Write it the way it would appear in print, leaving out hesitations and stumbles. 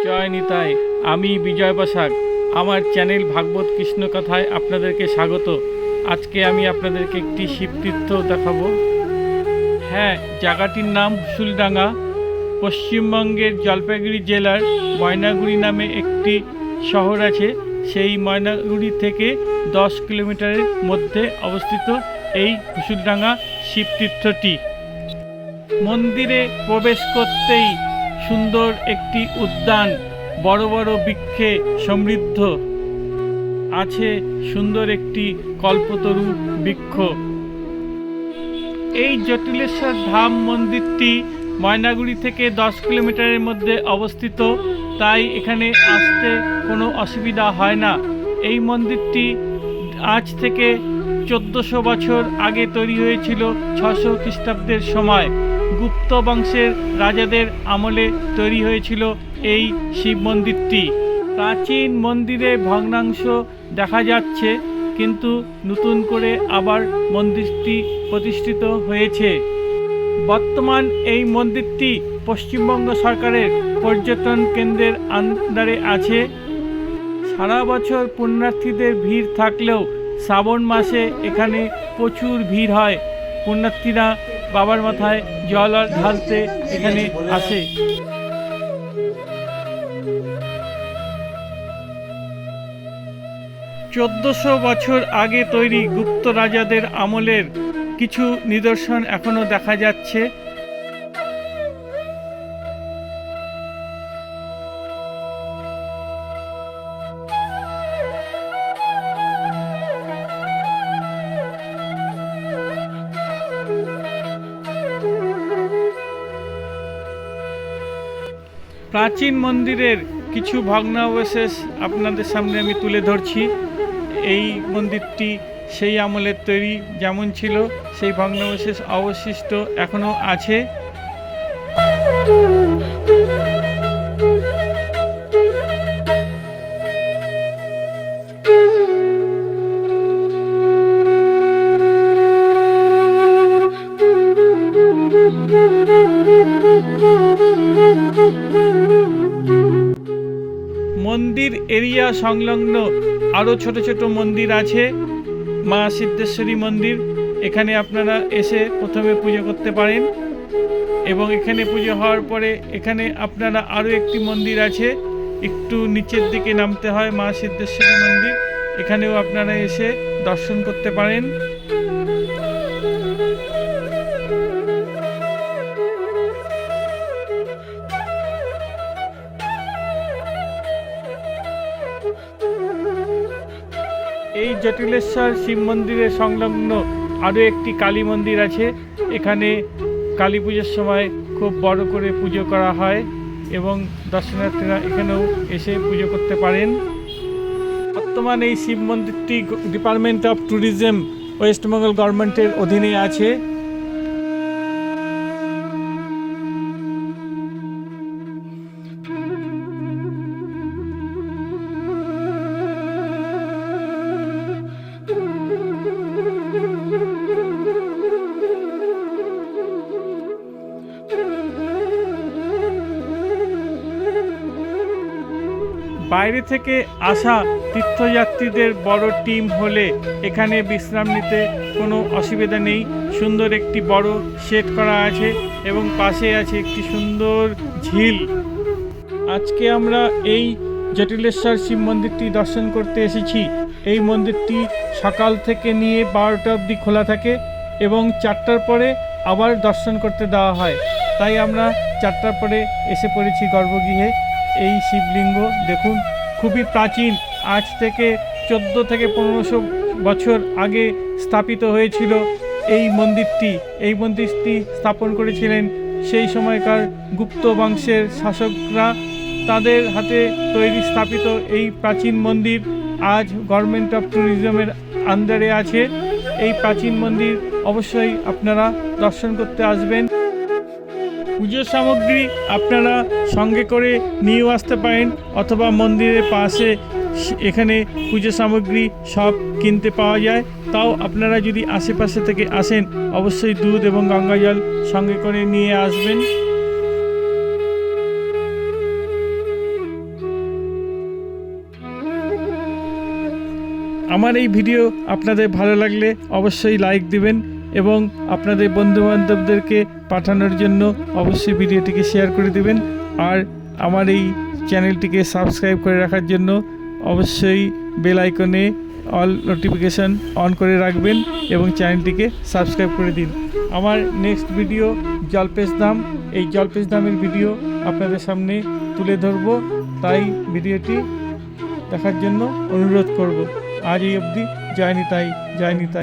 জয় নিতাই। আমি বিজয় বসাক। আমার চ্যানেল ভাগবত কৃষ্ণ কথায় আপনাদেরকে স্বাগত। আজকে আমি আপনাদেরকে একটি শিবতীর্থ দেখাবো। হ্যাঁ, জায়গাটির নাম হুসুলডাঙ্গা। পশ্চিমবঙ্গের জলপাইগুড়ি জেলার ময়নাগুড়ি নামে একটি শহর আছে। সেই ময়নাগুড়ি থেকে 10 কিলোমিটারের মধ্যে অবস্থিত এই হুসুলডাঙ্গা শিবতীর্থটি। মন্দিরে প্রবেশ করতেই সুন্দর একটি উদ্যান, বড় বড় বৃক্ষে সমৃদ্ধ আছে সুন্দর একটি কল্পতরু বৃক্ষ। এই জটিলেশ্বর ধাম মন্দিরটি ময়নাগুড়ি থেকে 10 কিলোমিটারের মধ্যে অবস্থিত, তাই এখানে আসতে কোনো অসুবিধা হয় না। এই মন্দিরটি আজ থেকে 1400 বছর আগে তৈরি হয়েছিল। 600 খ্রিস্টাব্দের সময় গুপ্ত বংশের রাজাদের আমলে তৈরি হয়েছিল এই শিব মন্দিরটি। প্রাচীন মন্দিরে ভগ্নাংশ দেখা যাচ্ছে, কিন্তু নতুন করে আবার মন্দিরটি প্রতিষ্ঠিত হয়েছে। বর্তমান এই মন্দিরটি পশ্চিমবঙ্গ সরকারের পর্যটন কেন্দ্রের আন্ডারে আছে। সারা বছর পুণ্যার্থীদের ভিড় থাকলেও শ্রাবণ মাসে এখানে প্রচুর ভিড় হয়। পুণ্যার্থীরা বাবার মাথায় জল ঢালতে এখানে আসে। 1400 বছর আগে তৈরি গুপ্ত রাজাদের আমলের কিছু নিদর্শন এখনো দেখা যাচ্ছে। প্রাচীন মন্দিরের কিছু ভগ্নাবশেষ আপনাদের সামনে আমি তুলে ধরছি। এই মন্দিরটি সেই আমলের তৈরি, যেমন ছিল সেই ভগ্নাবশেষ অবশিষ্ট এখনও আছে। মন্দির এরিয়া সংলগ্ন আরও ছোট ছোট মন্দির আছে। মা সিদ্ধেশ্বরী মন্দির, এখানে আপনারা এসে প্রথমে পুজো করতে পারেন, এবং এখানে পুজো হওয়ার পরে এখানে আপনারা আরও একটি মন্দির আছে, একটু নিচের দিকে নামতে হয়, মা সিদ্ধেশ্বরী মন্দির। এখানেও আপনারা এসে দর্শন করতে পারেন। এই জটিলেশ্বর শিব মন্দিরের সংলগ্ন আরও একটি কালী মন্দির আছে। এখানে কালী পুজোর সময় খুব বড় করে পুজো করা হয়, এবং দর্শনার্থীরা এখানেও এসে পুজো করতে পারেন। বর্তমানে এই শিব মন্দিরটি department of tourism West Bengal গভর্নমেন্টের অধীনে আছে। বাইরে থেকে আসা তীর্থযাত্রীদের বড় টিম হলে এখানে বিশ্রাম নিতে কোনো অসুবিধা নেই। সুন্দর একটি বড় শেড করা আছে, এবং পাশে আছে একটি সুন্দর ঝিল। আজকে আমরা এই জটিলেশ্বর শিব মন্দিরটি দর্শন করতে এসেছি। এই মন্দিরটি সকাল থেকে নিয়ে 12টা অবধি খোলা থাকে, এবং 4টার পরে আবার দর্শন করতে দেওয়া হয়। তাই আমরা 4টার পরে এসে পড়েছি গর্ভগৃহে। এই শিবলিঙ্গ দেখুন, খুবই প্রাচীন। আজ থেকে 14 থেকে 1500 বছর আগে স্থাপিত হয়েছিল এই মন্দিরটি। এই মন্দিরটি স্থাপন করেছিলেন সেই সময়কার গুপ্ত বংশের শাসকরা। তাদের হাতে তৈরি স্থাপিত এই প্রাচীন মন্দির আজ গভর্নমেন্ট অফ ট্যুরিজমের আন্ডারে আছে। এই প্রাচীন মন্দির অবশ্যই আপনারা দর্শন করতে আসবেন। পুজোর সামগ্রী আপনারা সঙ্গে করে নিয়েও আসতে পারেন, অথবা মন্দিরের পাশে এখানে পুজো সামগ্রী সব কিনতে পাওয়া যায়। তাও আপনারা যদি আশেপাশে থেকে আসেন, অবশ্যই দুধ এবং গঙ্গা জল সঙ্গে করে নিয়ে আসবেন। আমার এই ভিডিও আপনাদের ভালো লাগলে অবশ্যই লাইক দিবেন এবং আপনাদের বন্ধুবান্ধবদেরকে পাঠানোর জন্য অবশ্যই ভিডিওটিকে শেয়ার করে দিবেন। আর আমার এই চ্যানেলটিকে সাবস্ক্রাইব করে রাখার জন্য অবশ্যই বেল আইকনে অল নোটিফিকেশান অন করে রাখবেন এবং চ্যানেলটিকে সাবস্ক্রাইব করে দিন। আমার নেক্সট ভিডিও জলপেশ ধাম, এই জলপেশ ধামের ভিডিও আপনাদের সামনে তুলে ধরব, তাই ভিডিওটি দেখার জন্য অনুরোধ করব। আজ এই অবধি, জয় নিতাই, জয় নিতাই।